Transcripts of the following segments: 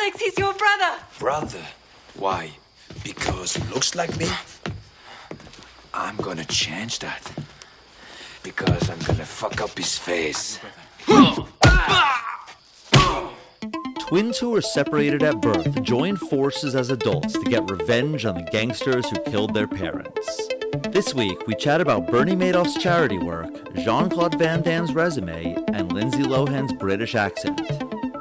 Alex, he's your brother. Brother? Why? Because he looks like me? I'm gonna change that. Because I'm gonna fuck up his face. Twins who were separated at birth join forces as adults to get revenge on the gangsters who killed their parents. This week, we chat about Bernie Madoff's charity work, Jean-Claude Van Damme's resume, and Lindsay Lohan's British accent.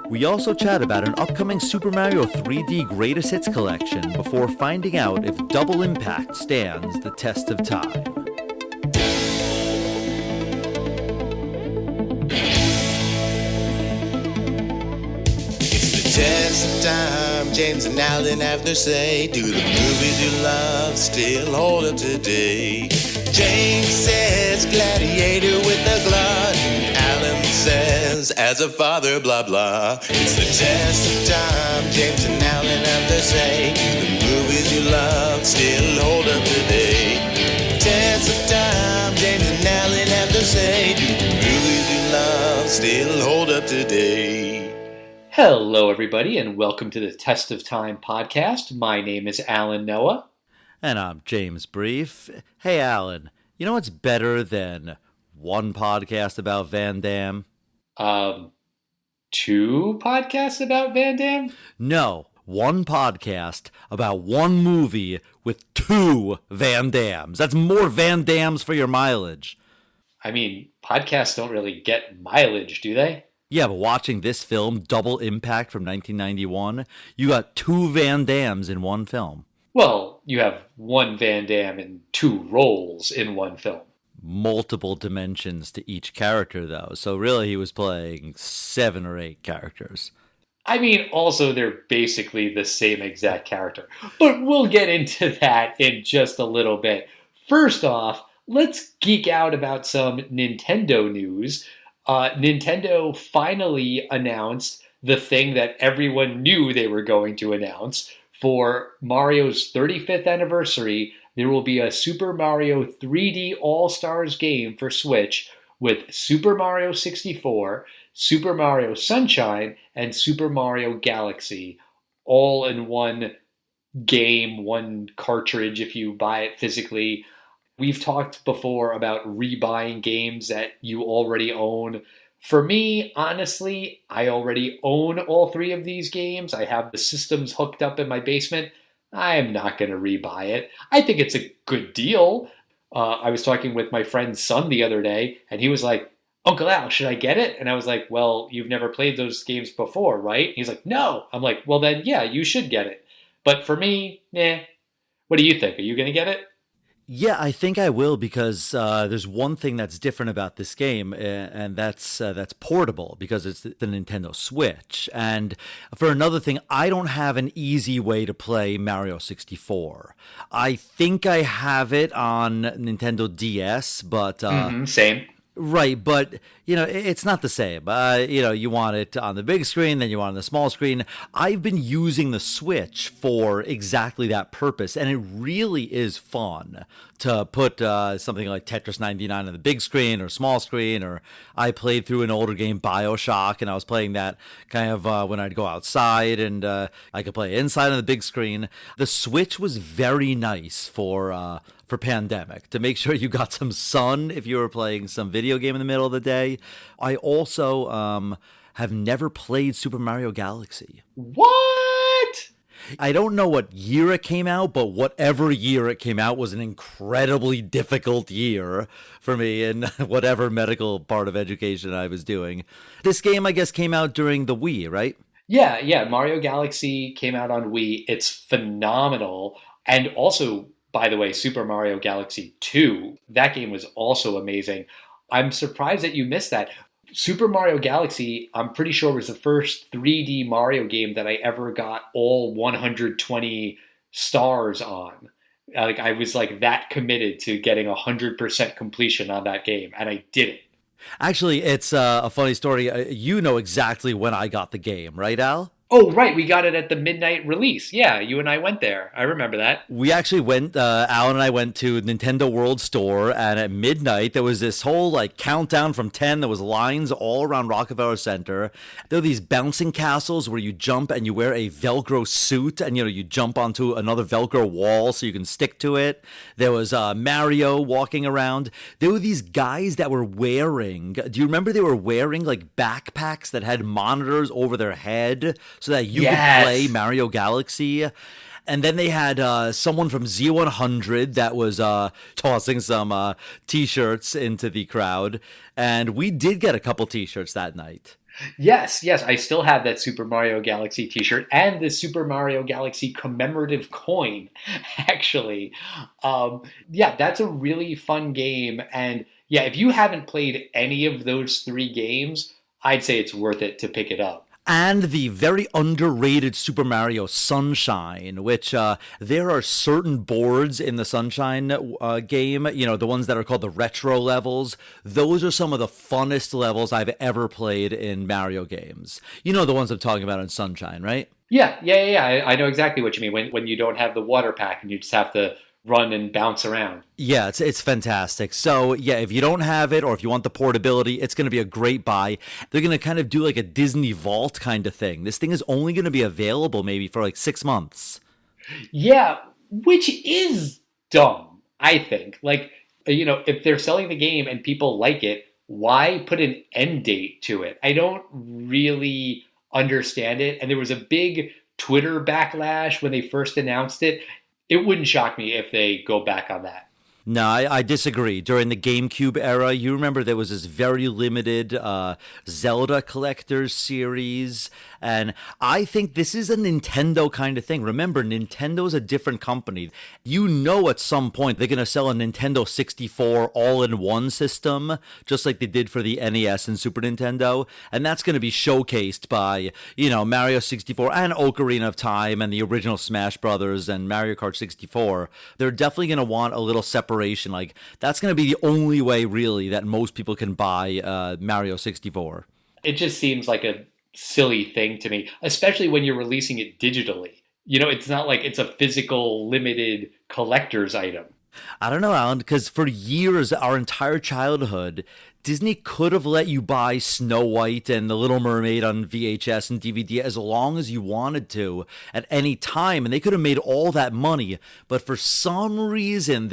We also chat about an upcoming Super Mario 3D Greatest Hits collection before finding out if Double Impact stands the test of time. Test of time, James and Alan have to say, do the movies you love still hold up today? James says Gladiator with the glutton, Alan says as a father blah blah. It's the test of time, James and Alan have to say, do the movies you love still hold up today? Test of time, James and Alan have to say, do the movies you love still hold up today? Hello, everybody, and welcome to the Test of Time podcast. My name is Alan Noah. And I'm James Brief. Hey, Alan, you know what's better than one podcast about Van Damme? Two podcasts about Van Damme? No, one podcast about one movie with two Van Dammes. That's more Van Dammes for your mileage. I mean, podcasts don't really get mileage, do they? Yeah, but watching this film, Double Impact from 1991, you got two Van Dammes in one film. Well, you have one Van Damme in two roles in one film. Multiple dimensions to each character, though. So really, he was playing 7 or 8 characters. I mean, also, they're basically the same exact character. But we'll get into that in just a little bit. First off, let's geek out about some Nintendo news. Nintendo finally announced the thing that everyone knew they were going to announce. For Mario's 35th anniversary, there will be a Super Mario 3D All-Stars game for Switch with Super Mario 64, Super Mario Sunshine, and Super Mario Galaxy, all in one game, one cartridge if you buy it physically. We've talked before about rebuying games that you already own. For me, honestly, I already own all 3 of these games. I have the systems hooked up in my basement. I am not going to rebuy it. I think it's a good deal. I was talking with my friend's son the other day, and he was like, Uncle Al, should I get it? And I was like, well, you've never played those games before, right? He's like, no. I'm like, well then, yeah, you should get it. But for me, What do you think? Are you going to get it? Yeah, I think I will because there's one thing that's different about this game, and that's portable because it's the Nintendo Switch. And for another thing, I don't have an easy way to play Mario 64. I think I have it on Nintendo DS, but same. Right, but, it's not the same. You want it on the big screen, then you want it on the small screen. I've been using the Switch for exactly that purpose, and it really is fun to put something like Tetris 99 on the big screen or small screen, or I played through an older game, BioShock, and I was playing that kind of when I'd go outside, and I could play inside on the big screen. The Switch was very nice for pandemic, to make sure you got some sun if you were playing some video game in the middle of the day. I also have never played Super Mario Galaxy. What? I don't know what year it came out, but whatever year it came out was an incredibly difficult year for me in whatever medical part of education I was doing. This game, I guess, came out during the Wii, right? Yeah. Mario Galaxy came out on Wii. It's phenomenal. And also, by the way, Super Mario Galaxy 2, that game was also amazing. I'm surprised that you missed that. Super Mario Galaxy, I'm pretty sure, was the first 3D Mario game that I ever got all 120 stars on. I was that committed to getting 100% completion on that game, and I did it. Actually, it's a funny story. You know exactly when I got the game, right, Al? Oh, right. We got it at the midnight release. Yeah, you and I went there. I remember that. We actually went, Alan and I went to Nintendo World Store, and at midnight, there was this whole, like, countdown from 10. There was lines all around Rockefeller Center. There were these bouncing castles where you jump and you wear a Velcro suit, and, you jump onto another Velcro wall so you can stick to it. There was Mario walking around. There were these guys that were wearing, do you remember they were wearing, like, backpacks that had monitors over their head so that you could play Mario Galaxy? And then they had someone from Z100 that was tossing some T-shirts into the crowd. And we did get a couple T-shirts that night. Yes. I still have that Super Mario Galaxy t-shirt and the Super Mario Galaxy commemorative coin, actually. That's a really fun game. And yeah, if you haven't played any of those 3 games, I'd say it's worth it to pick it up. And the very underrated Super Mario Sunshine, which there are certain boards in the Sunshine game, the ones that are called the retro levels. Those are some of the funnest levels I've ever played in Mario games. You know the ones I'm talking about in Sunshine, right? Yeah. I know exactly what you mean when you don't have the water pack and you just have to run and bounce around. Yeah, it's fantastic. So, yeah, if you don't have it or if you want the portability, it's going to be a great buy. They're going to kind of do like a Disney Vault kind of thing. This thing is only going to be available maybe for like 6 months. Yeah, which is dumb, I think. Like, if they're selling the game and people like it, why put an end date to it? I don't really understand it. And there was a big Twitter backlash when they first announced it. It wouldn't shock me if they go back on that. No, I disagree. During the GameCube era, you remember there was this very limited Zelda Collectors series, and I think this is a Nintendo kind of thing. Remember, Nintendo's a different company. At some point they're going to sell a Nintendo 64 all-in-one system, just like they did for the NES and Super Nintendo, and that's going to be showcased by, Mario 64 and Ocarina of Time and the original Smash Brothers and Mario Kart 64. They're definitely going to want a little separation. Like, that's going to be the only way, really, that most people can buy Mario 64. It just seems like a silly thing to me, especially when you're releasing it digitally. It's not like it's a physical, limited collector's item. I don't know, Alan, because for years, our entire childhood, Disney could have let you buy Snow White and The Little Mermaid on VHS and DVD as long as you wanted to at any time, and they could have made all that money. But for some reason,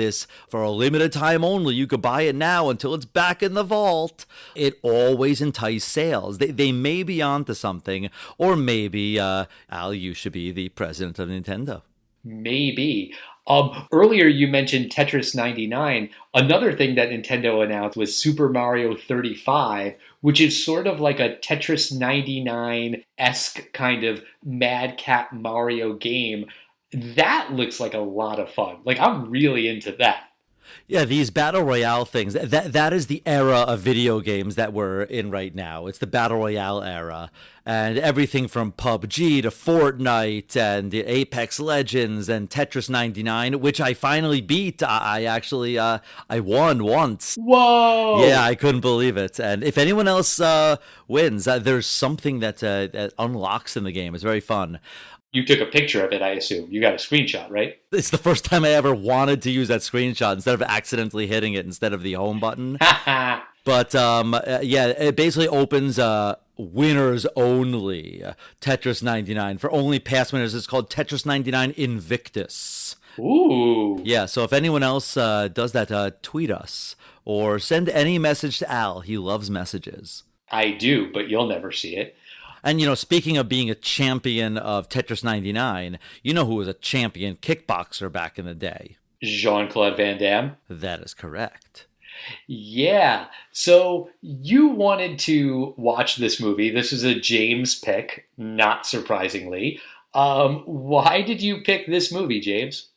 for a limited time only, you could buy it now until it's back in the vault. It always enticed sales. They may be onto something, or maybe, Al, you should be the president of Nintendo. Maybe. Earlier you mentioned Tetris 99. Another thing that Nintendo announced was Super Mario 35, which is sort of like a Tetris 99-esque kind of Mad Cat Mario game. That looks like a lot of fun. Like, I'm really into that. Yeah, these battle royale things, that is the era of video games that we're in right now. It's the battle royale era. And everything from PUBG to Fortnite and Apex Legends and Tetris 99, which I finally beat. I actually won once. Whoa! Yeah, I couldn't believe it. And if anyone else wins, there's something that unlocks in the game. It's very fun. You took a picture of it, I assume. You got a screenshot, right? It's the first time I ever wanted to use that screenshot instead of accidentally hitting it instead of the home button. But it basically opens winners only Tetris 99. For only past winners, it's called Tetris 99 Invictus. Ooh. Yeah, so if anyone else does that, tweet us or send any message to Al. He loves messages. I do, but you'll never see it. And, speaking of being a champion of Tetris 99, you know who was a champion kickboxer back in the day? Jean-Claude Van Damme? That is correct. Yeah. So you wanted to watch this movie. This is a James pick, not surprisingly. Why did you pick this movie, James?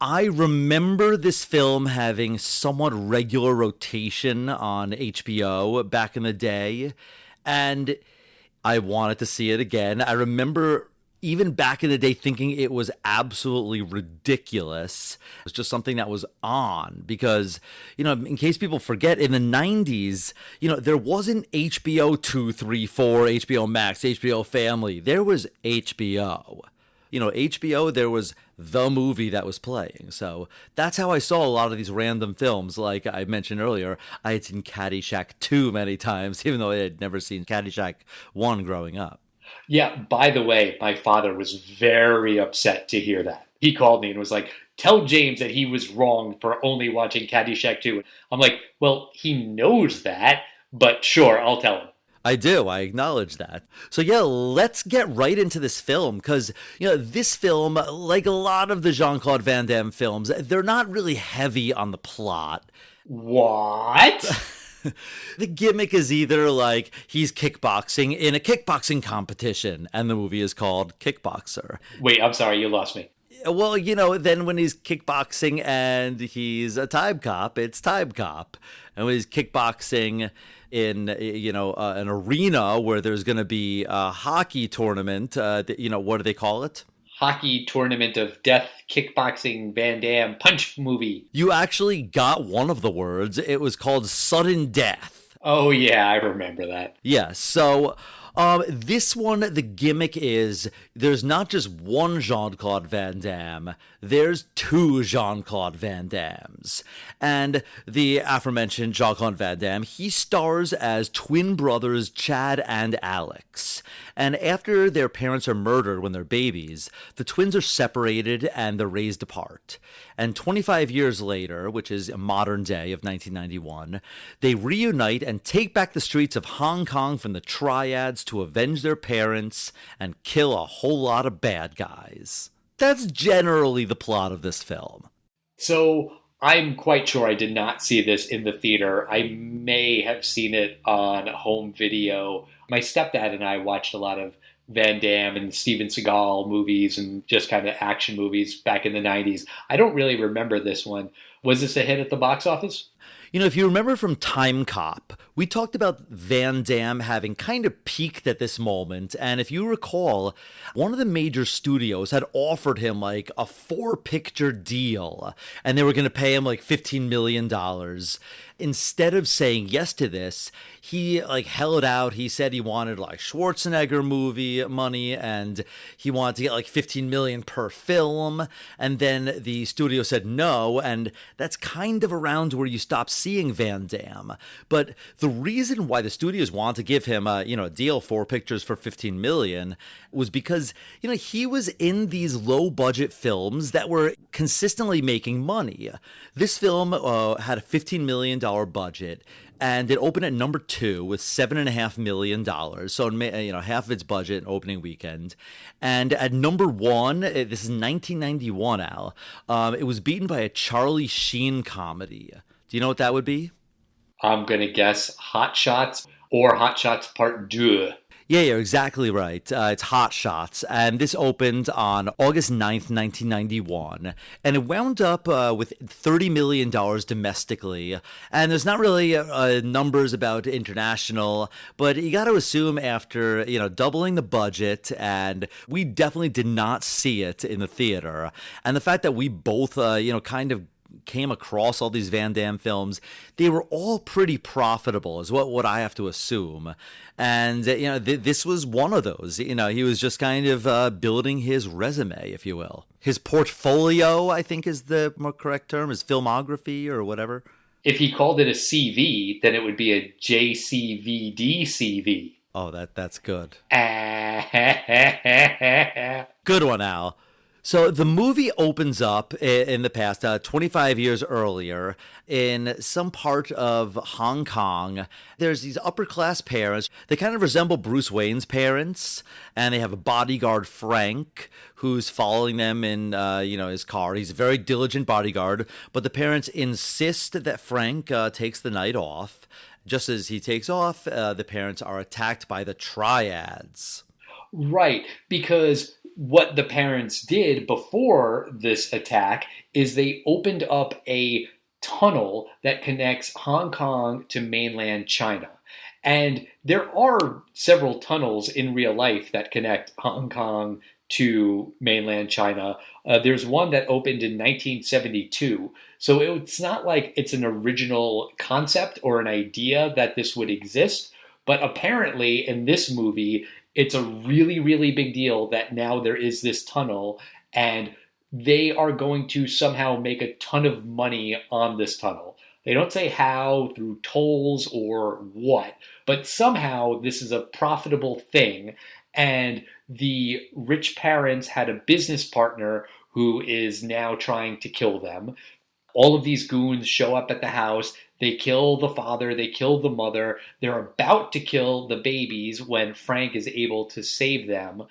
I remember this film having somewhat regular rotation on HBO back in the day, and I wanted to see it again. I remember even back in the day thinking it was absolutely ridiculous. It was just something that was on because, in case people forget, in the 90s, there wasn't HBO 2, 3, 4, HBO Max, HBO Family. There was HBO. HBO, there was the movie that was playing. So that's how I saw a lot of these random films. Like I mentioned earlier, I had seen Caddyshack 2 many times, even though I had never seen Caddyshack 1 growing up. Yeah, by the way, my father was very upset to hear that. He called me and was like, tell James that he was wrong for only watching Caddyshack 2. I'm like, well, he knows that, but sure, I'll tell him. I do. I acknowledge that. So yeah, let's get right into this film because, this film, like a lot of the Jean-Claude Van Damme films, they're not really heavy on the plot. What? The gimmick is either like he's kickboxing in a kickboxing competition and the movie is called Kickboxer. Wait, I'm sorry, you lost me. Well, then when he's kickboxing and he's a time cop, it's Time Cop. And when he's kickboxing in, an arena where there's going to be a hockey tournament, what do they call it? Hockey Tournament of Death, Kickboxing, Van Damme, Punch movie. You actually got one of the words. It was called Sudden Death. Oh, yeah, I remember that. Yeah, so this one, the gimmick is there's not just one Jean-Claude Van Damme, there's two Jean-Claude Van Dammes. And the aforementioned Jean-Claude Van Damme, he stars as twin brothers Chad and Alex. And after their parents are murdered when they're babies, the twins are separated and they're raised apart. And 25 years later, which is a modern day of 1991, they reunite and take back the streets of Hong Kong from the triads to avenge their parents and kill a whole lot of bad guys. That's generally the plot of this film. So I'm quite sure I did not see this in the theater. I may have seen it on home video. My stepdad and I watched a lot of Van Damme and Steven Seagal movies and just kind of action movies back in the 90s. I don't really remember this one. Was this a hit at the box office? If you remember from Time Cop, we talked about Van Damme having kind of peaked at this moment. And if you recall, one of the major studios had offered him like a 4-picture deal and they were going to pay him like $15 million. Instead of saying yes to this, he held out. He said he wanted like Schwarzenegger movie money and he wanted to get like $15 million per film. And then the studio said no. And that's kind of around where you stop seeing Van Damme. But the reason why the studios wanted to give him a deal, 4 pictures for $15 million, was because, he was in these low budget films that were consistently making money. This film had a $15 million budget, and it opened at number 2 with $7.5 million. So, half of its budget in opening weekend. And at number 1, this is 1991, Al, it was beaten by a Charlie Sheen comedy. Do you know what that would be? I'm going to guess Hot Shots or Hot Shots Part 2. Yeah, you're exactly right. It's Hot Shots, and this opened on August 9th, 1991, and it wound up with $30 million domestically, and there's not really numbers about international, but you got to assume after, doubling the budget, and we definitely did not see it in the theater, and the fact that we both, kind of came across all these Van Damme films, they were all pretty profitable is what I have to assume. And, this was one of those. He was just kind of building his resume, if you will. His portfolio, I think is the more correct term, his filmography or whatever. If he called it a CV, then it would be a JCVD CV. Oh, that's good. Good one, Al. So the movie opens up in the past, 25 years earlier, in some part of Hong Kong. There's these upper-class parents. They kind of resemble Bruce Wayne's parents, and they have a bodyguard, Frank, who's following them in, his car. He's a very diligent bodyguard, but the parents insist that Frank takes the night off. Just as he takes off, the parents are attacked by the triads. Right, because what the parents did before this attack is they opened up a tunnel that connects Hong Kong to mainland China. And there are several tunnels in real life that connect Hong Kong to mainland China. There's one that opened in 1972. So it's not like it's an original concept or an idea that this would exist. But apparently in this movie, it's a really, really big deal that now there is this tunnel, and they are going to somehow make a ton of money on this tunnel. They don't say how, through tolls or what, but somehow this is a profitable thing. And the rich parents had a business partner who is now trying to kill them. All of these goons show up at the house. They kill the father, they kill the mother. They're about to kill the babies when Frank is able to save them.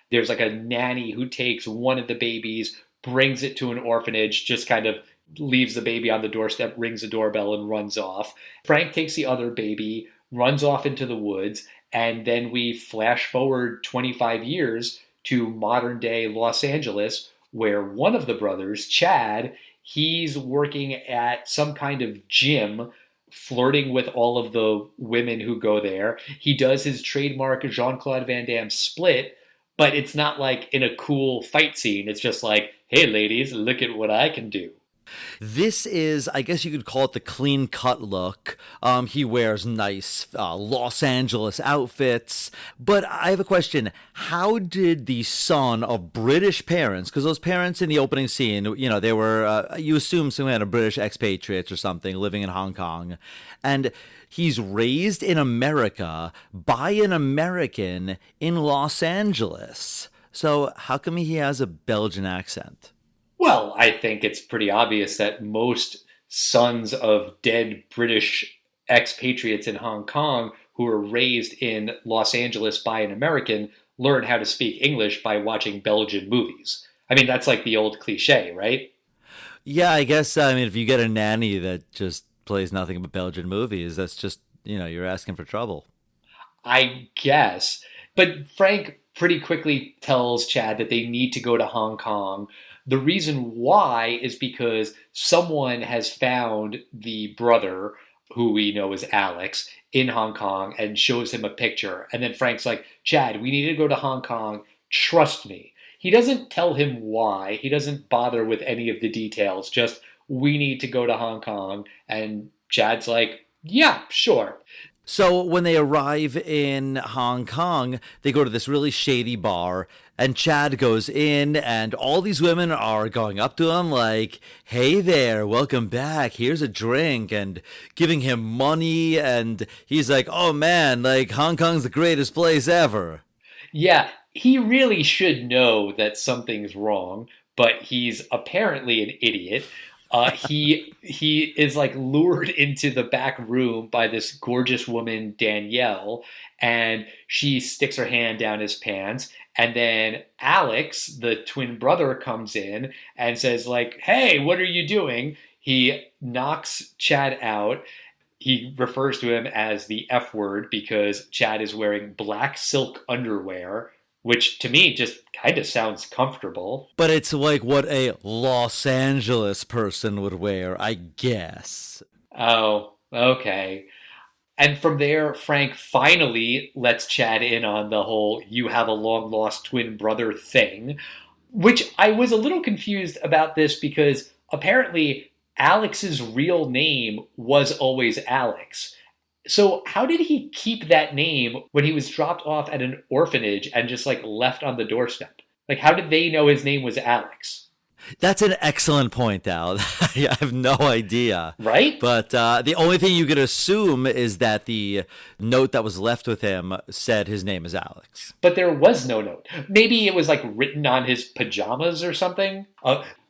There's like a nanny who takes one of the babies, brings it to an orphanage, just kind of leaves the baby on the doorstep, rings the doorbell, and runs off. Frank takes the other baby, runs off into the woods, and then we flash forward 25 years to modern day Los Angeles, where one of the brothers, Chad, he's working at some kind of gym, flirting with all of the women who go there. He does his trademark Jean-Claude Van Damme split, but it's not like in a cool fight scene. It's just like, hey, ladies, look at what I can do. This is, I guess you could call it the clean cut look. He wears nice Los Angeles outfits. But I have a question. How did the son of British parents, because those parents in the opening scene, you know, they were, you assume some kind of British expatriates or something living in Hong Kong. And he's raised in America by an American in Los Angeles. So how come he has a Belgian accent? Well, I think it's pretty obvious that most sons of dead British expatriates in Hong Kong who were raised in Los Angeles by an American learn how to speak English by watching Belgian movies. I mean, that's like the old cliche, right? Yeah, I guess, I mean, if you get a nanny that just plays nothing but Belgian movies, that's just, you know, you're asking for trouble. I guess. But Frank pretty quickly tells Chad that they need to go to Hong Kong. The reason why is because someone has found the brother, who we know is Alex, in Hong Kong and shows him a picture. And then Frank's like, Chad, we need to go to Hong Kong. Trust me. He doesn't tell him why. He doesn't bother with any of the details. Just, we need to go to Hong Kong. And Chad's like, yeah, sure. So when they arrive in Hong Kong, they go to this really shady bar, and Chad goes in, and all these women are going up to him like, hey there, welcome back, here's a drink, and giving him money, and he's like, oh man, like Hong Kong's the greatest place ever. Yeah, he really should know that something's wrong, but he's apparently an idiot. He is like lured into the back room by this gorgeous woman, Danielle, and she sticks her hand down his pants. And then Alex, the twin brother, comes in and says like, hey, what are you doing? He knocks Chad out. He refers to him as the F word because Chad is wearing black silk underwear, which to me just kind of sounds comfortable. But it's like what a Los Angeles person would wear, I guess. Oh, okay. And from there, Frank finally lets Chad in on the whole you have a long-lost twin brother thing, which I was a little confused about this because apparently Alex's real name was always Alex. So how did he keep that name when he was dropped off at an orphanage and just like left on the doorstep? Like, how did they know his name was Alex? That's an excellent point, Al. I have no idea. Right? But the only thing you could assume is that the note that was left with him said his name is Alex. But there was no note. Maybe it was like written on his pajamas or something.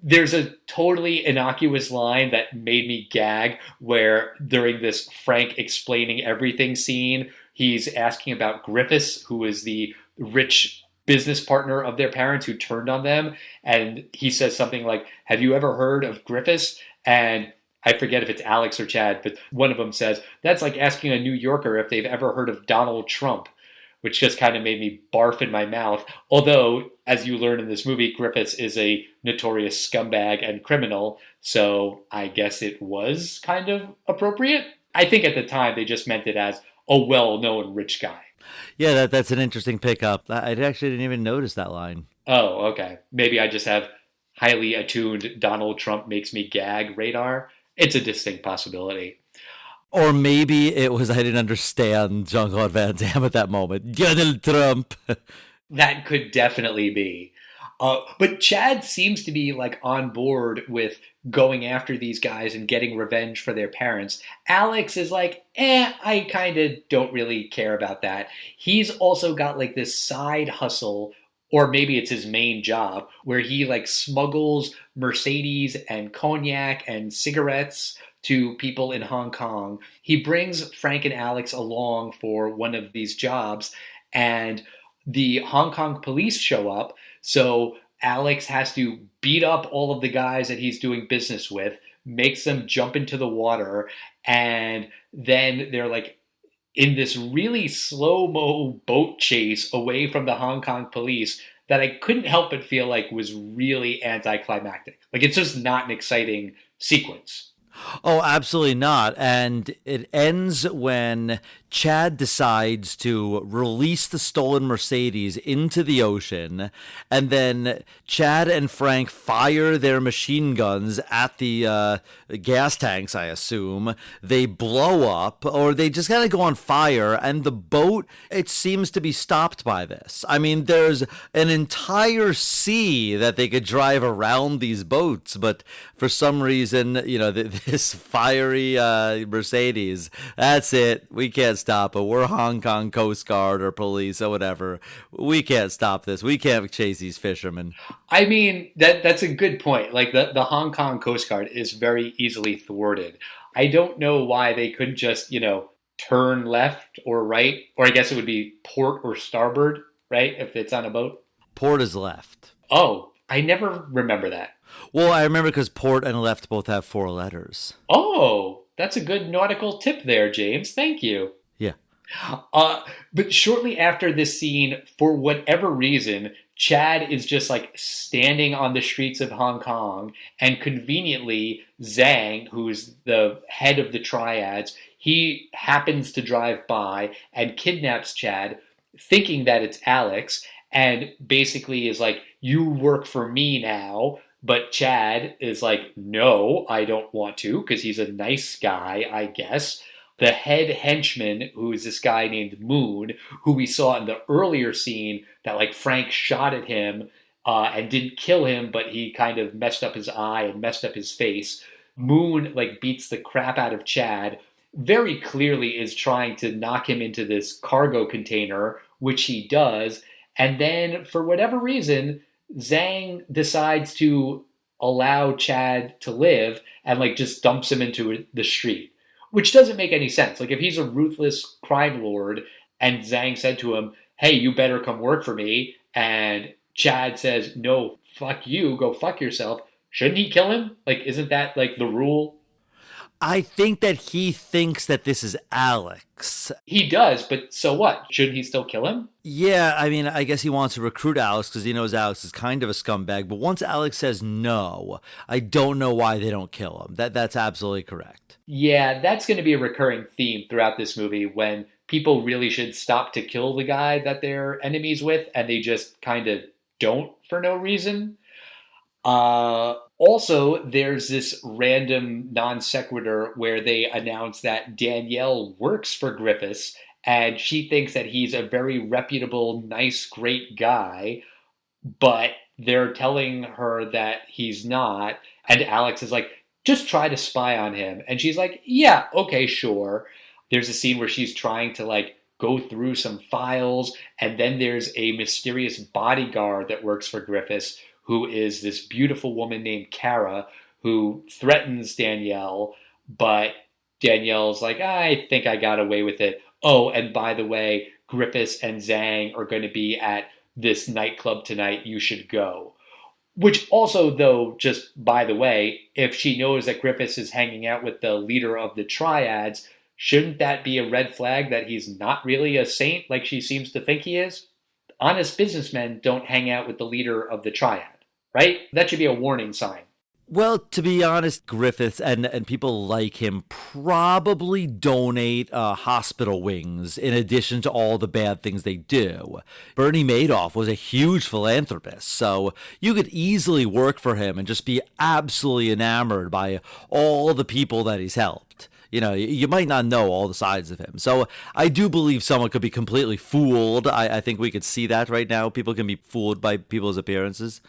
There's a totally innocuous line that made me gag where during this Frank explaining everything scene, he's asking about Griffiths, who is the rich business partner of their parents who turned on them. And he says something like, have you ever heard of Griffiths? And I forget if it's Alex or Chad, but one of them says, that's like asking a New Yorker if they've ever heard of Donald Trump, which just kind of made me barf in my mouth. Although, as you learn in this movie, Griffiths is a notorious scumbag and criminal, so I guess it was kind of appropriate. I think at the time they just meant it as a well-known rich guy. Yeah, that's an interesting pickup. I actually didn't even notice that line. Oh, okay. Maybe I just have highly attuned Donald Trump makes me gag radar. It's a distinct possibility. Or maybe it was I didn't understand Jean-Claude Van Damme at that moment. Donald Trump. That could definitely be. But Chad seems to be like on board with going after these guys and getting revenge for their parents. Alex is like, I kind of don't really care about that. He's also got like this side hustle, or maybe it's his main job, where he like smuggles Mercedes and cognac and cigarettes to people in Hong Kong. He brings Frank and Alex along for one of these jobs, and the Hong Kong police show up. So Alex has to beat up all of the guys that he's doing business with, makes them jump into the water, and then they're like in this really slow-mo boat chase away from the Hong Kong police that I couldn't help but feel like was really anticlimactic. Like, it's just not an exciting sequence. Oh, absolutely not. And it ends when Chad decides to release the stolen Mercedes into the ocean. And then Chad and Frank fire their machine guns at the gas tanks, I assume. They blow up, or they just kind of go on fire. And the boat, it seems to be stopped by this. I mean, there's an entire sea that they could drive around these boats. But for some reason, this fiery Mercedes, that's it. We can't stop it. We're Hong Kong Coast Guard or police or whatever. We can't stop this. We can't chase these fishermen. I mean, that's a good point. Like, the Hong Kong Coast Guard is very easily thwarted. I don't know why they couldn't just, turn left or right, or I guess it would be port or starboard, right, if it's on a boat? Port is left. Oh, I never remember that. Well, I remember because port and left both have 4 letters. Oh, that's a good nautical tip there, James. Thank you. Yeah. But shortly after this scene, for whatever reason, Chad is just like standing on the streets of Hong Kong, and conveniently Zhang, who's the head of the triads, he happens to drive by and kidnaps Chad, thinking that it's Alex, and basically is like, you work for me now. But Chad is like, no, I don't want to, because he's a nice guy, I guess. The head henchman, who is this guy named Moon, who we saw in the earlier scene that like Frank shot at him and didn't kill him, but he kind of messed up his eye and messed up his face. Moon like beats the crap out of Chad, very clearly is trying to knock him into this cargo container, which he does. And then for whatever reason, Zhang decides to allow Chad to live and like just dumps him into the street, which doesn't make any sense. Like, if he's a ruthless crime lord and Zhang said to him, hey, you better come work for me, and Chad says, no, fuck you, go fuck yourself, shouldn't he kill him? Like, isn't that like the rule? I think that he thinks that this is Alex. He does, but so what? Shouldn't he still kill him? Yeah, I mean, I guess he wants to recruit Alex because he knows Alex is kind of a scumbag. But once Alex says no, I don't know why they don't kill him. That's absolutely correct. Yeah, that's going to be a recurring theme throughout this movie, when people really should stop to kill the guy that they're enemies with, and they just kind of don't for no reason. Also, there's this random non sequitur where they announce that Danielle works for Griffiths, and she thinks that he's a very reputable, nice, great guy, but they're telling her that he's not, and Alex is like, just try to spy on him. And she's like, yeah, okay, sure. There's a scene where she's trying to like go through some files, and then there's a mysterious bodyguard that works for Griffiths, who is this beautiful woman named Kara, who threatens Danielle, but Danielle's like, I think I got away with it. Oh, and by the way, Griffiths and Zhang are going to be at this nightclub tonight. You should go. Which also, though, just by the way, if she knows that Griffiths is hanging out with the leader of the triads, shouldn't that be a red flag that he's not really a saint like she seems to think he is? Honest businessmen don't hang out with the leader of the triad, right? That should be a warning sign. Well, to be honest, Griffiths and people like him probably donate hospital wings in addition to all the bad things they do. Bernie Madoff was a huge philanthropist, so you could easily work for him and just be absolutely enamored by all the people that he's helped. You know, you might not know all the sides of him. So I do believe someone could be completely fooled. I think we could see that right now. People can be fooled by people's appearances.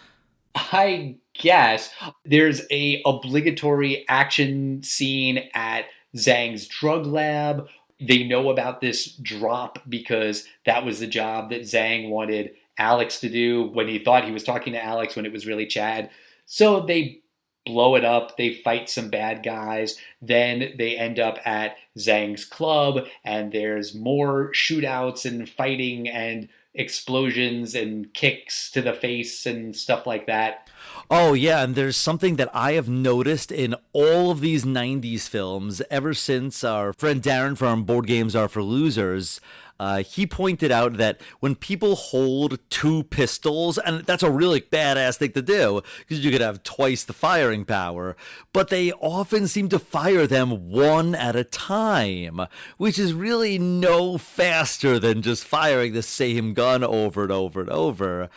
I guess there's a obligatory action scene at Zhang's drug lab. They know about this drop because that was the job that Zhang wanted Alex to do when he thought he was talking to Alex when it was really Chad. So they blow it up. They fight some bad guys. Then they end up at Zhang's club and there's more shootouts and fighting and explosions and kicks to the face and stuff like that. Oh, yeah, and there's something that I have noticed in all of these 90s films ever since our friend Darren from Board Games Are for Losers. He pointed out that when people hold two pistols, and that's a really badass thing to do, because you could have twice the firing power, but they often seem to fire them one at a time, which is really no faster than just firing the same gun over and over and over.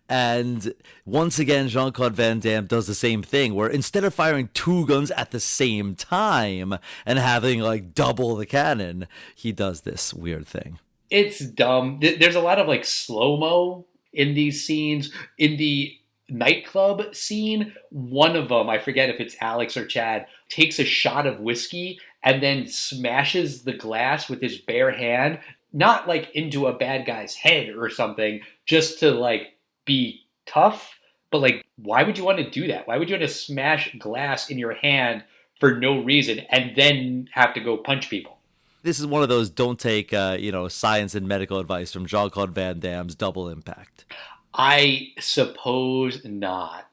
And once again, Jean-Claude Van Damme does the same thing, where instead of firing two guns at the same time and having like double the cannon, he does this weird thing. It's dumb. There's a lot of like slow-mo in these scenes. In the nightclub scene, one of them, I forget if it's Alex or Chad, takes a shot of whiskey and then smashes the glass with his bare hand, not like into a bad guy's head or something, just to like be tough. But like, why would you want to do that? Why would you want to smash glass in your hand for no reason and then have to go punch people? This is one of those don't take, science and medical advice from Jean-Claude Van Damme's Double Impact. I suppose not.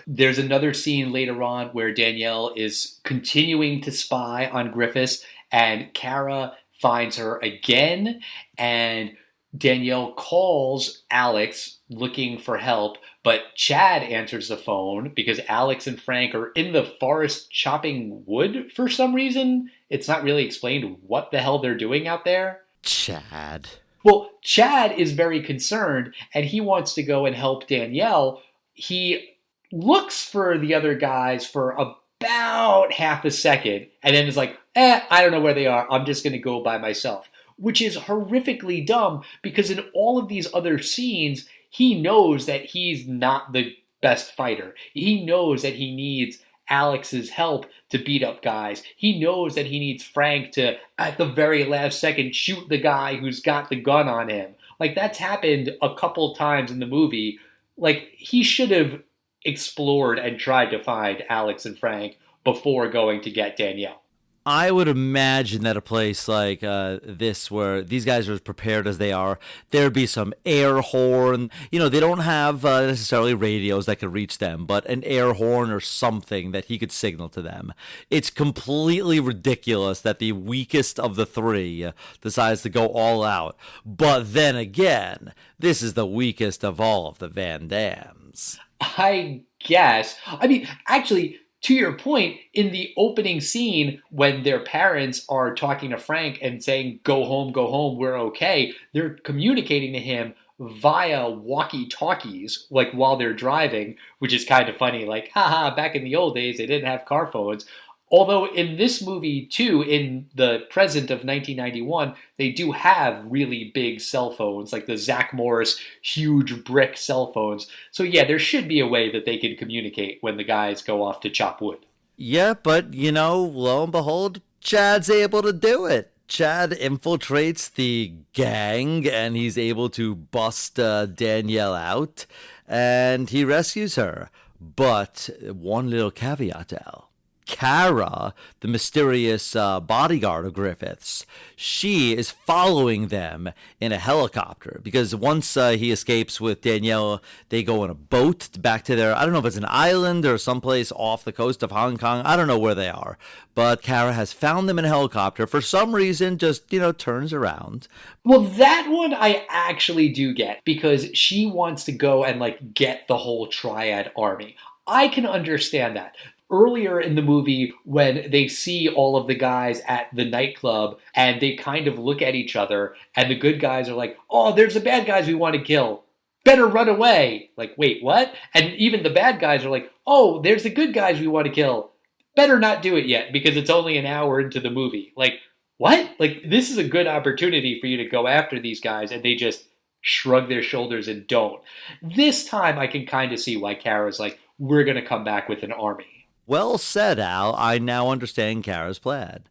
There's another scene later on where Danielle is continuing to spy on Griffiths, and Kara finds her again, and Danielle calls Alex looking for help, but Chad answers the phone because Alex and Frank are in the forest chopping wood for some reason. It's not really explained what the hell they're doing out there. Chad. Well, Chad is very concerned, and he wants to go and help Danielle. He looks for the other guys for about half a second, and then is like, I don't know where they are. I'm just going to go by myself. Which is horrifically dumb, because in all of these other scenes, he knows that he's not the best fighter. He knows that he needs Alex's help to beat up guys. He knows that he needs Frank to, at the very last second, shoot the guy who's got the gun on him. Like, that's happened a couple times in the movie. Like, he should have explored and tried to find Alex and Frank before going to get Danielle. I would imagine that a place like this, where these guys are as prepared as they are, there'd be some air horn. You know, they don't have necessarily radios that could reach them, but an air horn or something that he could signal to them. It's completely ridiculous that the weakest of the three decides to go all out. But then again, this is the weakest of all of the Van Dammes. I guess. I mean, actually, to your point, in the opening scene, when their parents are talking to Frank and saying, go home, we're okay, they're communicating to him via walkie-talkies, like while they're driving, which is kind of funny. Like, haha, back in the old days, they didn't have car phones. Although in this movie, too, in the present of 1991, they do have really big cell phones, like the Zach Morris huge brick cell phones. So yeah, there should be a way that they can communicate when the guys go off to chop wood. Yeah, but, lo and behold, Chad's able to do it. Chad infiltrates the gang, and he's able to bust Danielle out, and he rescues her. But one little caveat, Al. Kara, the mysterious bodyguard of Griffiths, she is following them in a helicopter, because once he escapes with Danielle, they go in a boat back to their, I don't know if it's an island or someplace off the coast of Hong Kong. I don't know where they are, but Kara has found them in a helicopter. For some reason, just, turns around. Well, that one I actually do get, because she wants to go and, get the whole Triad army. I can understand that. Earlier in the movie, when they see all of the guys at the nightclub and they kind of look at each other and the good guys are like, oh, there's the bad guys we want to kill. Better run away. Like, wait, what? And even the bad guys are like, oh, there's the good guys we want to kill. Better not do it yet because it's only an hour into the movie. Like, what? Like, this is a good opportunity for you to go after these guys and they just shrug their shoulders and don't. This time I can kind of see why Kara's like, we're going to come back with an army. Well said, Al. I now understand Kara's plan.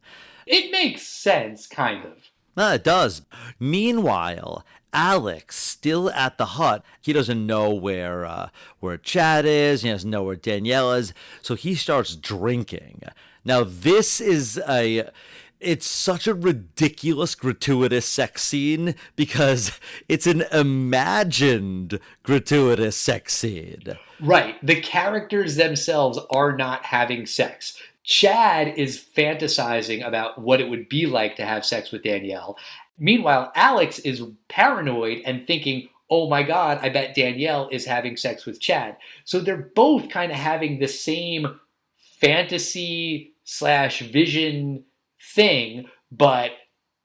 It makes sense, kind of. It does. Meanwhile, Alex, still at the hut, he doesn't know where Chad is. He doesn't know where Danielle is. So he starts drinking. Now, this is it's such a ridiculous, gratuitous sex scene because it's an imagined gratuitous sex scene. Right. The characters themselves are not having sex. Chad is fantasizing about what it would be like to have sex with Danielle. Meanwhile, Alex is paranoid and thinking, oh my God, I bet Danielle is having sex with Chad. So they're both kind of having the same fantasy/vision thing, but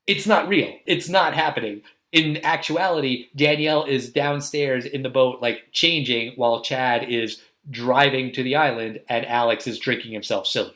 it's not real. It's not happening. In actuality, Danielle is downstairs in the boat, like changing, while Chad is driving to the island and Alex is drinking himself silly.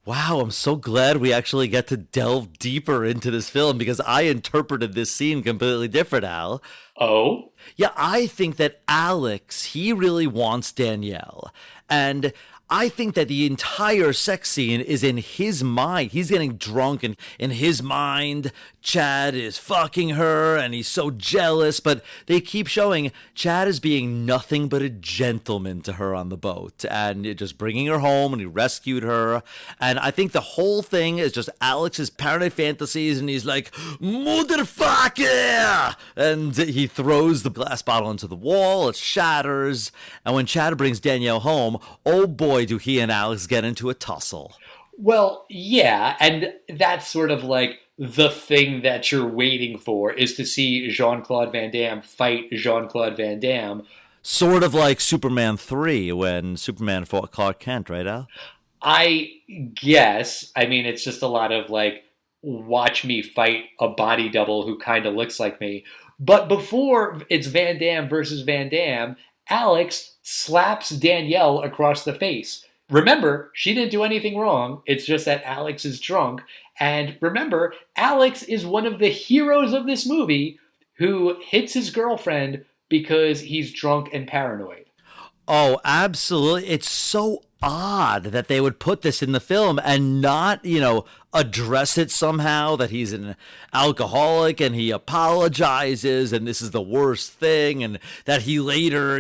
Wow, I'm so glad we actually get to delve deeper into this film because I interpreted this scene completely different, Al. Oh? Yeah, I think that Alex, he really wants Danielle. And I think that the entire sex scene is in his mind. He's getting drunk, and in his mind, Chad is fucking her, and he's so jealous. But they keep showing Chad is being nothing but a gentleman to her on the boat, and just bringing her home, and he rescued her. And I think the whole thing is just Alex's paranoid fantasies, and he's like, motherfucker! And he throws the glass bottle into the wall, it shatters, and when Chad brings Danielle home, oh boy, do he and Alex get into a tussle. Well, yeah, and that's sort of like the thing that you're waiting for is to see Jean-Claude Van Damme fight Jean-Claude Van Damme. Sort of like Superman 3 when Superman fought Clark Kent, right, Al? I guess. I mean, it's just a lot of like, watch me fight a body double who kind of looks like me. But before it's Van Damme versus Van Damme, Alex slaps Danielle across the face. Remember, she didn't do anything wrong. It's just that Alex is drunk. And remember, Alex is one of the heroes of this movie who hits his girlfriend because he's drunk and paranoid. Oh, absolutely. It's so odd that they would put this in the film and not, address it somehow, that he's an alcoholic and he apologizes and this is the worst thing, and that he later,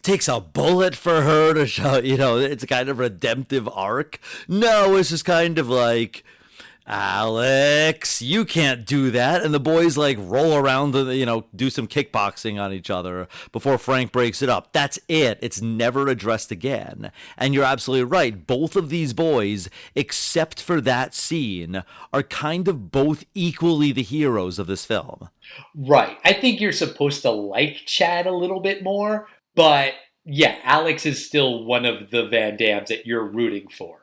takes a bullet for her to show, it's a kind of redemptive arc. No, it's just kind of like, Alex, you can't do that. And the boys like roll around and, do some kickboxing on each other before Frank breaks it up. That's it. It's never addressed again. And you're absolutely right. Both of these boys, except for that scene, are kind of both equally the heroes of this film. Right. I think you're supposed to like Chad a little bit more, but yeah, Alex is still one of the Van Dammes that you're rooting for.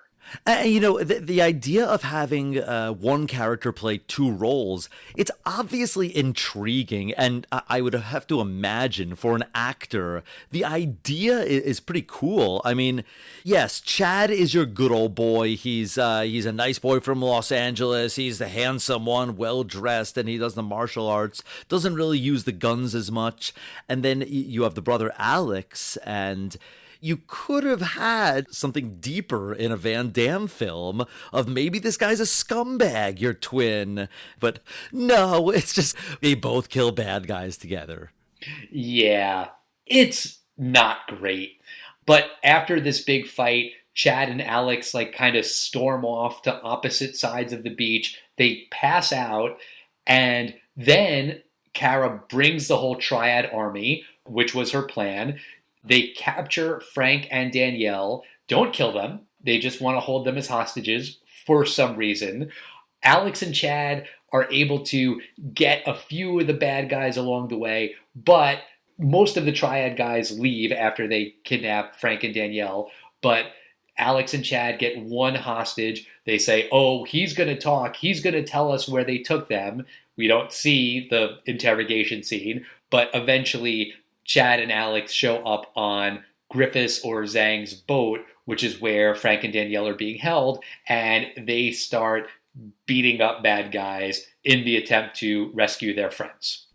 The idea of having one character play two roles, it's obviously intriguing, and I would have to imagine for an actor, the idea is pretty cool. I mean, yes, Chad is your good old boy. He's a nice boy from Los Angeles. He's the handsome one, well-dressed, and he does the martial arts, doesn't really use the guns as much. And then you have the brother Alex, and you could have had something deeper in a Van Damme film of maybe this guy's a scumbag, your twin. But no, it's just they both kill bad guys together. Yeah, it's not great. But after this big fight, Chad and Alex kind of storm off to opposite sides of the beach. They pass out, and then Kara brings the whole Triad army, which was her plan. They capture Frank and Danielle, don't kill them. They just want to hold them as hostages for some reason. Alex and Chad are able to get a few of the bad guys along the way, but most of the Triad guys leave after they kidnap Frank and Danielle. but Alex and Chad get one hostage. They say, oh, he's going to talk. He's going to tell us where they took them. We don't see the interrogation scene, but eventually Chad and Alex show up on Griffiths or Zhang's boat, which is where Frank and Danielle are being held, and they start beating up bad guys in the attempt to rescue their friends.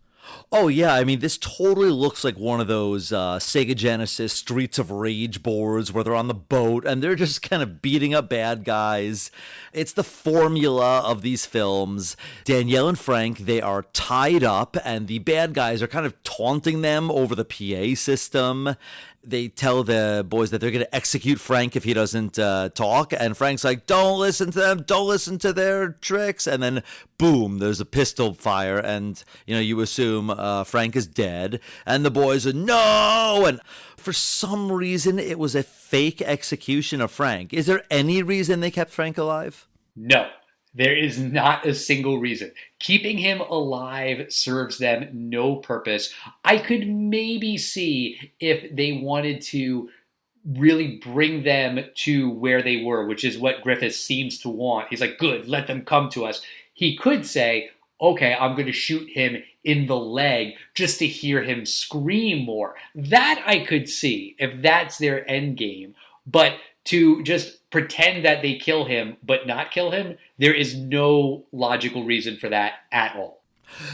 Oh, yeah. I mean, this totally looks like one of those Sega Genesis Streets of Rage boards where they're on the boat and they're just kind of beating up bad guys. It's the formula of these films. Danielle and Frank, they are tied up and the bad guys are kind of taunting them over the PA system. They tell the boys that they're going to execute Frank if he doesn't talk. And Frank's like, don't listen to them. Don't listen to their tricks. And then, boom, there's a pistol fire. And, you assume Frank is dead. And the boys are, no! And for some reason, it was a fake execution of Frank. Is there any reason they kept Frank alive? No. There is not a single reason. Keeping him alive serves them no purpose. I could maybe see if they wanted to really bring them to where they were, which is what Griffiths seems to want. He's like, good, let them come to us. He could say, okay, I'm going to shoot him in the leg just to hear him scream more. That I could see if that's their end game. But to just pretend that they kill him but not kill him, there is no logical reason for that at all.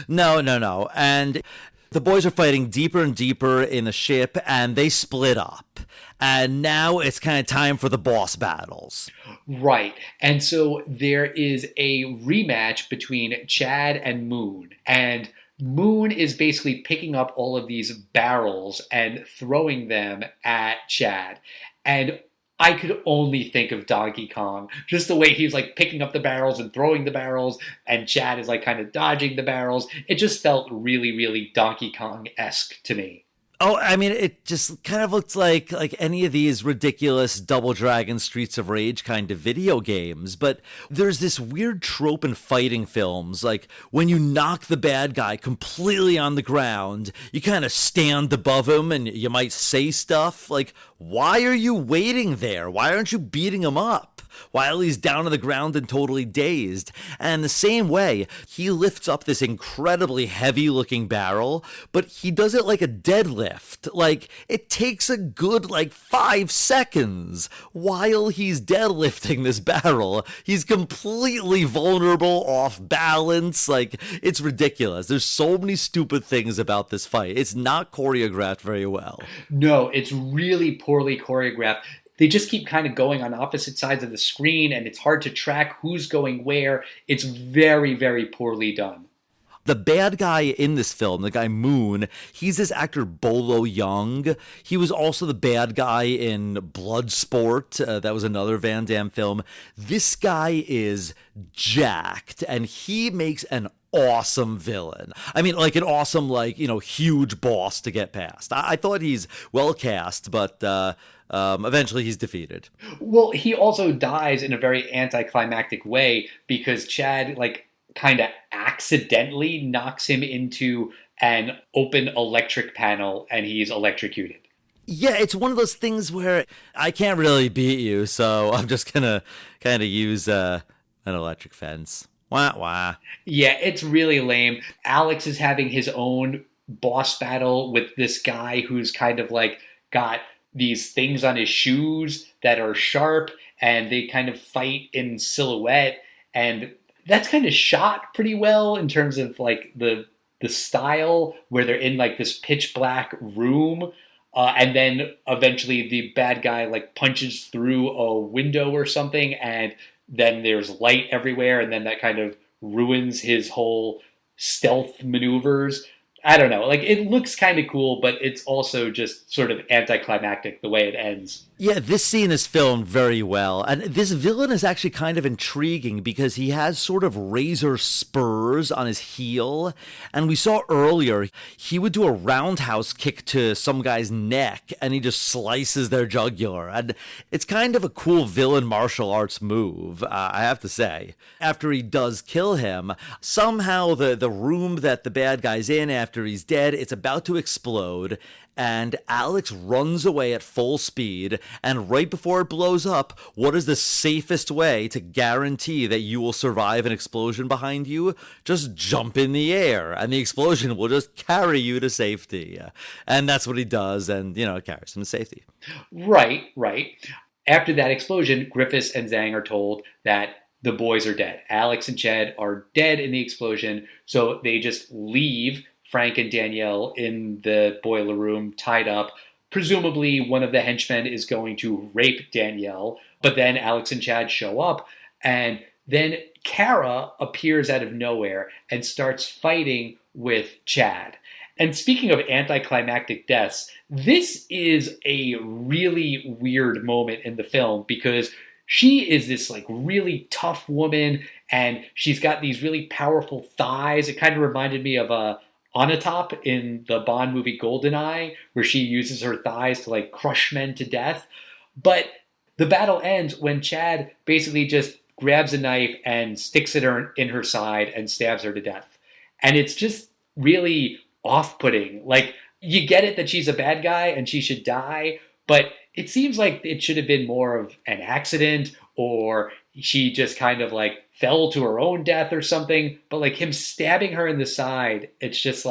No. And the boys are fighting deeper and deeper in the ship, and they split up. And now it's kind of time for the boss battles. Right. And so there is a rematch between Chad and Moon. And Moon is basically picking up all of these barrels and throwing them at Chad. And I could only think of Donkey Kong, just the way he's like picking up the barrels and throwing the barrels, and Chad is like kind of dodging the barrels. It just felt really, really Donkey Kong-esque to me. Oh, I mean, it just kind of looked like any of these ridiculous Double Dragon Streets of Rage kind of video games. But there's this weird trope in fighting films, like when you knock the bad guy completely on the ground, you kind of stand above him and you might say stuff like, why are you waiting there? Why aren't you beating him up while he's down on the ground and totally dazed? And the same way, he lifts up this incredibly heavy-looking barrel, but he does it like a deadlift. Like, it takes a good, 5 seconds while he's deadlifting this barrel. He's completely vulnerable, off balance. It's ridiculous. There's so many stupid things about this fight. It's not choreographed very well. No, it's really poorly choreographed. They just keep kind of going on opposite sides of the screen, and it's hard to track who's going where. It's very, very poorly done. The bad guy in this film, the guy Moon, he's this actor Bolo Young. He was also the bad guy in Bloodsport. That was another Van Damme film. This guy is jacked, and he makes an awesome villain. I mean, an awesome, huge boss to get past. I thought he's well cast, but eventually he's defeated. Well, he also dies in a very anticlimactic way because Chad, kind of accidentally knocks him into an open electric panel and he's electrocuted. Yeah, it's one of those things where I can't really beat you, so I'm just gonna kind of use an electric fence. Wah, wah. Yeah, it's really lame. Alex is having his own boss battle with this guy who's kind of got these things on his shoes that are sharp, and they kind of fight in silhouette, and that's kind of shot pretty well in terms of the style where they're in this pitch black room. And then eventually the bad guy punches through a window or something, and then there's light everywhere, and then that kind of ruins his whole stealth maneuvers. I don't know. It looks kind of cool, but it's also just sort of anticlimactic the way it ends. Yeah, this scene is filmed very well. And this villain is actually kind of intriguing because he has sort of razor spurs on his heel. And we saw earlier, he would do a roundhouse kick to some guy's neck and he just slices their jugular. And it's kind of a cool villain martial arts move, I have to say. After he does kill him, somehow the room that the bad guy's in after after he's dead, it's about to explode, and Alex runs away at full speed, and right before it blows up, what is the safest way to guarantee that you will survive an explosion behind you? Just jump in the air, and the explosion will just carry you to safety. And that's what he does, and, it carries him to safety. Right. After that explosion, Griffiths and Zhang are told that the boys are dead. Alex and Chad are dead in the explosion, so they just leave Frank and Danielle in the boiler room, tied up. Presumably, one of the henchmen is going to rape Danielle, but then Alex and Chad show up, and then Kara appears out of nowhere and starts fighting with Chad. And speaking of anticlimactic deaths, this is a really weird moment in the film because she is this really tough woman, and she's got these really powerful thighs. It kind of reminded me of Onatop in the Bond movie GoldenEye, where she uses her thighs to crush men to death. But the battle ends when Chad basically just grabs a knife and sticks it in her side and stabs her to death. And it's just really off-putting. You get it that she's a bad guy and she should die, but it seems like it should have been more of an accident, or she just kind of fell to her own death or something. But him stabbing her in the side, it's just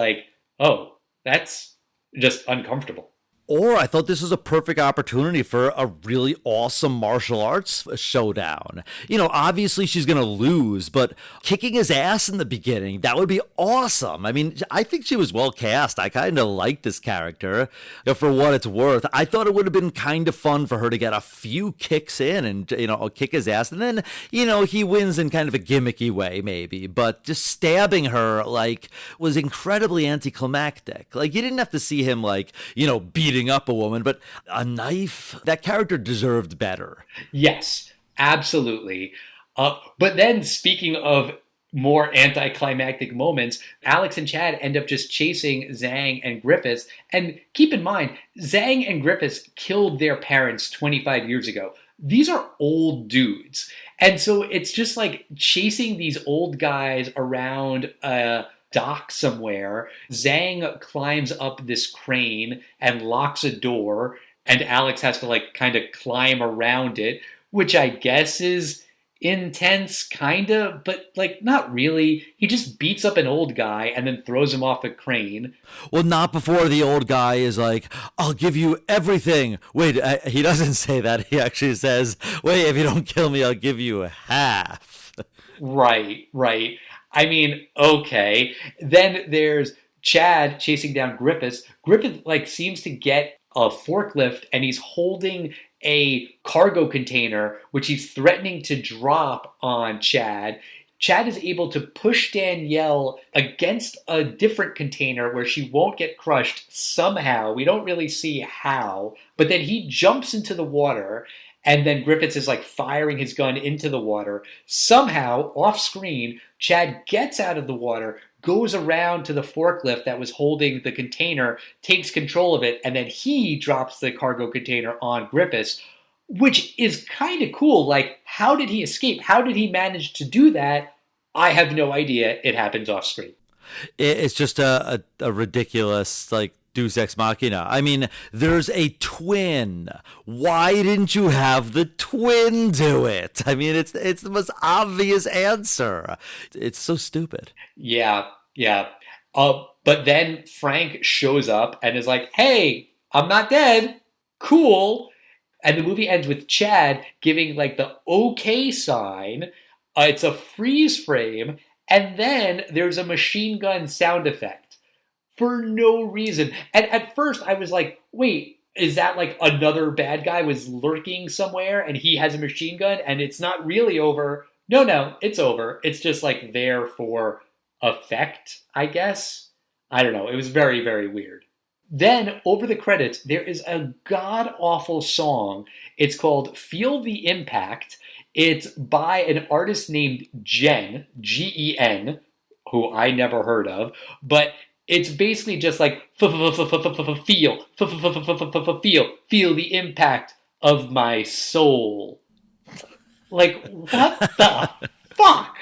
oh, that's just uncomfortable. Or I thought this was a perfect opportunity for a really awesome martial arts showdown. Obviously she's going to lose, but kicking his ass in the beginning, that would be awesome. I mean, I think she was well cast. I kind of like this character. For what it's worth, I thought it would have been kind of fun for her to get a few kicks in and, kick his ass. And then, he wins in kind of a gimmicky way, maybe. But just stabbing her, was incredibly anticlimactic. You didn't have to see him, beating up a woman, but a knife, that character deserved better. Yes, absolutely. But then, speaking of more anticlimactic moments, Alex and Chad end up just chasing Zhang and Griffiths. And keep in mind, Zhang and Griffiths killed their parents 25 years ago. These are old dudes. And so it's just chasing these old guys around a dock somewhere. Zhang climbs up this crane and locks a door, and Alex has to kind of climb around it, which I guess is intense, kind of, but not really. He just beats up an old guy and then throws him off the crane. Well, not before the old guy is I'll give you everything. Wait, he doesn't say that. He actually says, wait, if you don't kill me, I'll give you half. Right. I mean, okay. Then there's Chad chasing down Griffiths. Griffith seems to get a forklift, and he's holding a cargo container, which he's threatening to drop on Chad. Chad is able to push Danielle against a different container where she won't get crushed somehow. We don't really see how, but then he jumps into the water. And then Griffiths is firing his gun into the water. Somehow, off screen, Chad gets out of the water, goes around to the forklift that was holding the container, takes control of it, and then he drops the cargo container on Griffiths, which is kind of cool. How did he escape? How did he manage to do that? I have no idea. It happens off screen. It's just a ridiculous, Deus Ex Machina. I mean, there's a twin. Why didn't you have the twin do it? I mean, it's the most obvious answer. It's so stupid. Yeah. But then Frank shows up and is hey, I'm not dead. Cool. And the movie ends with Chad giving the okay sign. It's a freeze frame. And then there's a machine gun sound effect. For no reason. And at first I was wait, is that another bad guy was lurking somewhere and he has a machine gun and it's not really over? No, it's over. It's just there for effect, I guess. I don't know. It was very, very weird. Then over the credits, there is a god-awful song. It's called Feel the Impact. It's by an artist named Jen, Gen, who I never heard of, but it's basically just feel the impact of my soul. What the fuck?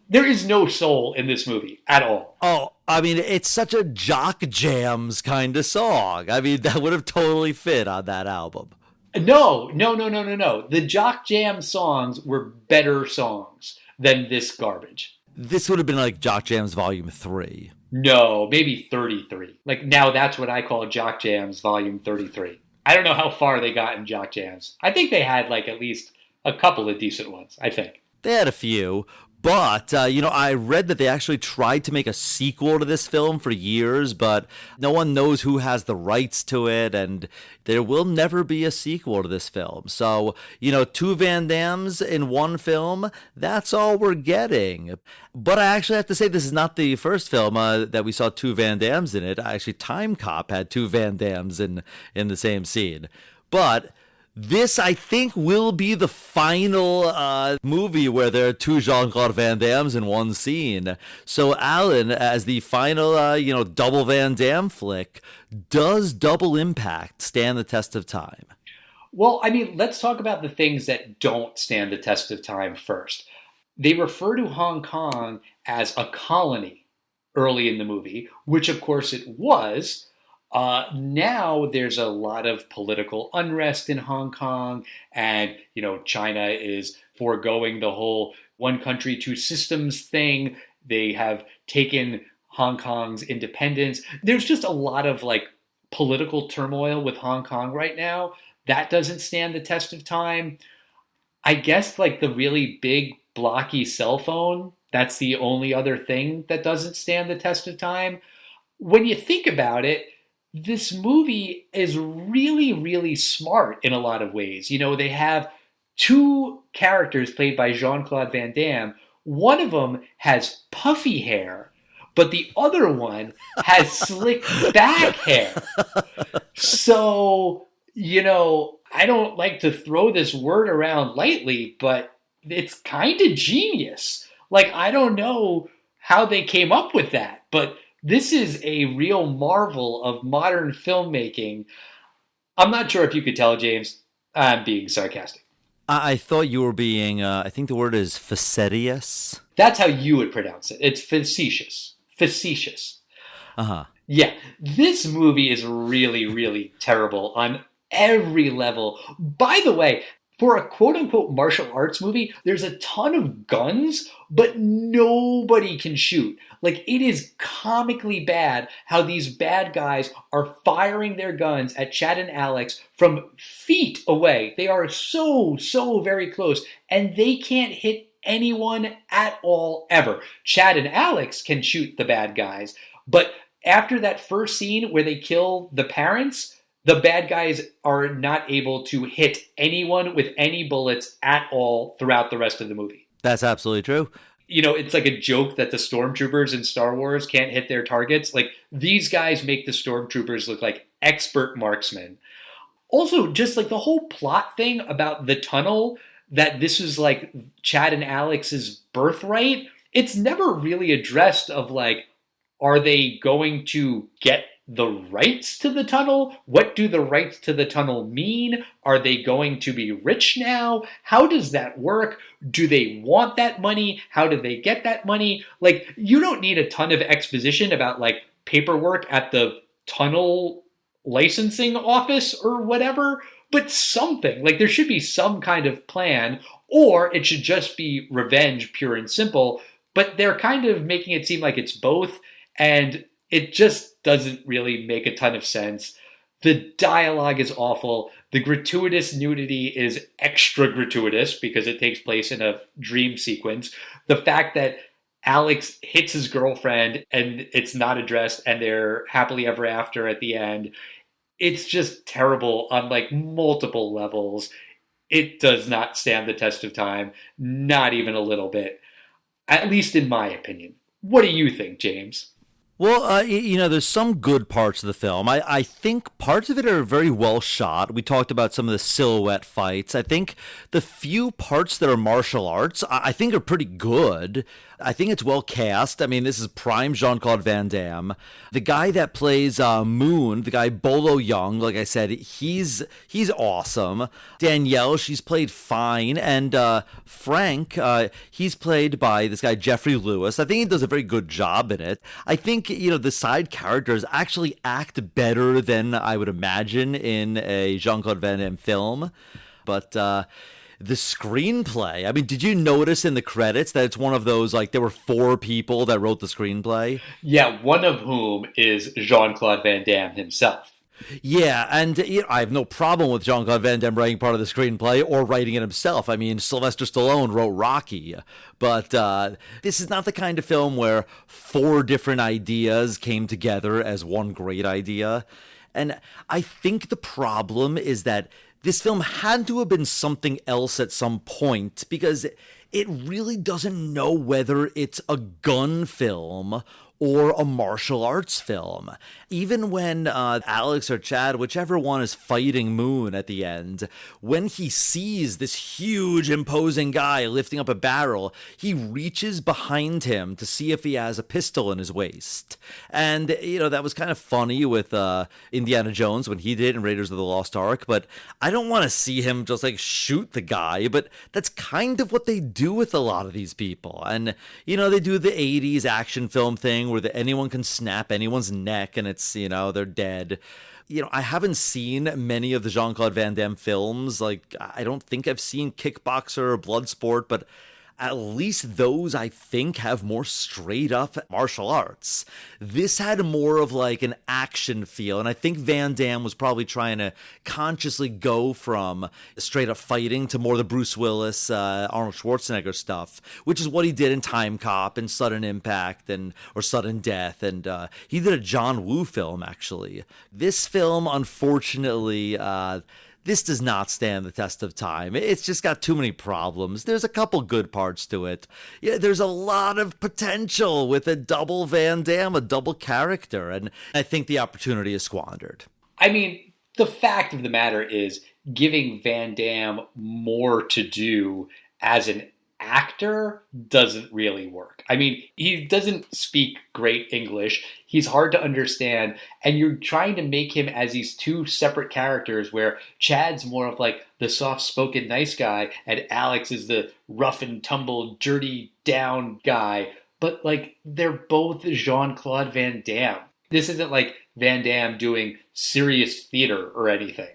There is no soul in this movie at all. Oh, I mean, it's such a jock jams kind of song. I mean, that would have totally fit on that album. No. The Jock Jam songs were better songs than this garbage. This would have been like Jock Jams Volume 3. No, maybe 33. Like, now that's what I call Jock Jams Volume 33. I don't know how far they got in Jock Jams. I think they had, like, at least a couple of decent ones, I think. They had a few. But, I read that they actually tried to make a sequel to this film for years, but no one knows who has the rights to it, and there will never be a sequel to this film. So, two Van Dammes in one film, that's all we're getting. But I actually have to say this is not the first film that we saw two Van Dammes in it. Actually, Time Cop had two Van Dammes in the same scene. But this, I think, will be the final movie where there are two Jean-Claude Van Dammes in one scene. So, Alan, as the final, double Van Damme flick, does Double Impact stand the test of time? Well, I mean, let's talk about the things that don't stand the test of time first. They refer to Hong Kong as a colony early in the movie, which, of course, it was. Now there's a lot of political unrest in Hong Kong, and, China is foregoing the whole one country, two systems thing. They have taken Hong Kong's independence. There's just a lot of, political turmoil with Hong Kong right now. That doesn't stand the test of time. I guess, the really big, blocky cell phone, that's the only other thing that doesn't stand the test of time. When you think about it, this movie is really, really smart in a lot of ways. They have two characters played by Jean-Claude Van Damme. One of them has puffy hair, but the other one has slick back hair. So, I don't like to throw this word around lightly, but it's kind of genius. I don't know how they came up with that, but this is a real marvel of modern filmmaking. I'm not sure if you could tell, James, I'm being sarcastic. I thought you were being, I think the word is facetious. That's how you would pronounce it. It's facetious. Facetious. Uh-huh. Yeah, this movie is really, really terrible on every level. By the way, for a quote-unquote martial arts movie, there's a ton of guns, but nobody can shoot. It is comically bad how these bad guys are firing their guns at Chad and Alex from feet away. They are so, so very close, and they can't hit anyone at all, ever. Chad and Alex can shoot the bad guys, but after that first scene where they kill the parents, the bad guys are not able to hit anyone with any bullets at all throughout the rest of the movie. That's absolutely true. It's like a joke that the stormtroopers in Star Wars can't hit their targets. These guys make the stormtroopers look like expert marksmen. Also, just the whole plot thing about the tunnel, that this is Chad and Alex's birthright. It's never really addressed of are they going to get the rights to the tunnel? What do the rights to the tunnel mean? Are they going to be rich now? How does that work? Do they want that money? How do they get that money? You don't need a ton of exposition about paperwork at the tunnel licensing office or whatever, but something. There should be some kind of plan, or it should just be revenge, pure and simple. But they're kind of making it seem like it's both, and it just doesn't really make a ton of sense. The dialogue is awful. The gratuitous nudity is extra gratuitous because it takes place in a dream sequence. The fact that Alex hits his girlfriend and it's not addressed and they're happily ever after at the end, it's just terrible on multiple levels. It does not stand the test of time, not even a little bit, at least in my opinion. What do you think, James? Well, there's some good parts of the film. I think parts of it are very well shot. We talked about some of the silhouette fights. I think the few parts that are martial arts, I think are pretty good. I think it's well cast. I mean, this is prime Jean-Claude Van Damme. The guy that plays Moon, the guy Bolo Young, like I said, he's awesome. Danielle, she's played fine. And Frank, he's played by this guy Jeffrey Lewis. I think he does a very good job in it. I think, the side characters actually act better than I would imagine in a Jean-Claude Van Damme film. But the screenplay, I mean, did you notice in the credits that it's one of those, like, there were 4 people that wrote the screenplay? Yeah, one of whom is Jean-Claude Van Damme himself. Yeah, and I have no problem with Jean-Claude Van Damme writing part of the screenplay or writing it himself. I mean, Sylvester Stallone wrote Rocky, but this is not the kind of film where 4 different ideas came together as one great idea. And I think the problem is that this film had to have been something else at some point, because it really doesn't know whether it's a gun film or a martial arts film. Even when Alex or Chad, whichever one, is fighting Moon at the end, when he sees this huge, imposing guy lifting up a barrel, he reaches behind him to see if he has a pistol in his waist. And, that was kind of funny with Indiana Jones when he did in Raiders of the Lost Ark, but I don't want to see him just, shoot the guy, but that's kind of what they do with a lot of these people. And, they do the 80s action film thing where anyone can snap anyone's neck and it's, they're dead. I haven't seen many of the Jean-Claude Van Damme films. I don't think I've seen Kickboxer or Bloodsport, but at least those, I think, have more straight up martial arts. This had more of an action feel, and I think Van Damme was probably trying to consciously go from straight up fighting to more the Bruce Willis, Arnold Schwarzenegger stuff, which is what he did in Time Cop and Sudden Impact or Sudden Death, and he did a John Woo film, actually. This film, unfortunately, this does not stand the test of time. It's just got too many problems. There's a couple good parts to it. Yeah, there's a lot of potential with a double Van Damme, a double character, and I think the opportunity is squandered. I mean, the fact of the matter is giving Van Damme more to do as an actor doesn't really work. I mean, he doesn't speak great English. He's hard to understand. And you're trying to make him as these 2 separate characters where Chad's more of the soft-spoken nice guy and Alex is the rough and tumble, dirty down guy. But they're both Jean-Claude Van Damme. This isn't Van Damme doing serious theater or anything.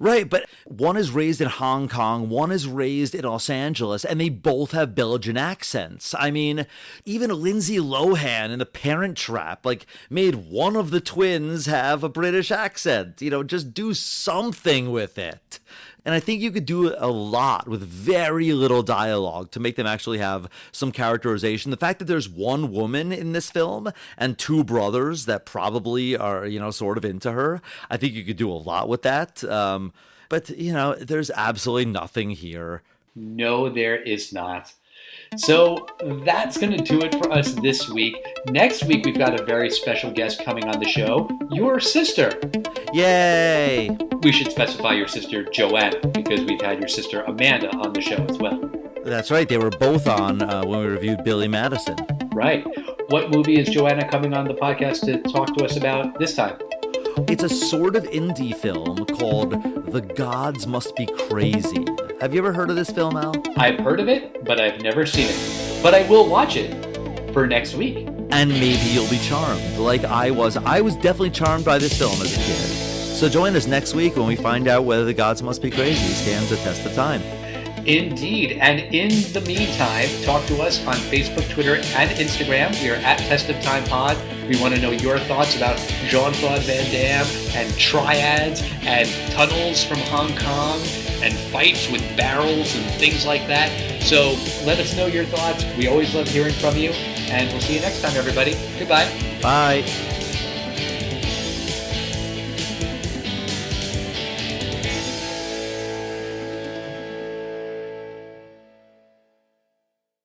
Right, but one is raised in Hong Kong, one is raised in Los Angeles, and they both have Belgian accents. I mean, even Lindsay Lohan in The Parent Trap, made one of the twins have a British accent. Just do something with it. And I think you could do a lot with very little dialogue to make them actually have some characterization. The fact that there's one woman in this film and 2 brothers that probably are, sort of into her, I think you could do a lot with that. But, there's absolutely nothing here. No, there is not. So that's going to do it for us this week. Next week, we've got a very special guest coming on the show, your sister. Yay! We should specify your sister, Joanna, because we've had your sister, Amanda, on the show as well. That's right. They were both on when we reviewed Billy Madison. Right. What movie is Joanna coming on the podcast to talk to us about this time? It's a sort of indie film called The Gods Must Be Crazy. Have you ever heard of this film, Al? I've heard of it, but I've never seen it. But I will watch it for next week. And maybe you'll be charmed, like I was. I was definitely charmed by this film as a kid. So join us next week when we find out whether The Gods Must Be Crazy stands the test of time. Indeed. And in the meantime, talk to us on Facebook, Twitter, and Instagram. We are at Test of Time Pod. We want to know your thoughts about Jean-Claude Van Damme and triads and tunnels from Hong Kong and fights with barrels and things like that. So let us know your thoughts. We always love hearing from you. And we'll see you next time, everybody. Goodbye. Bye.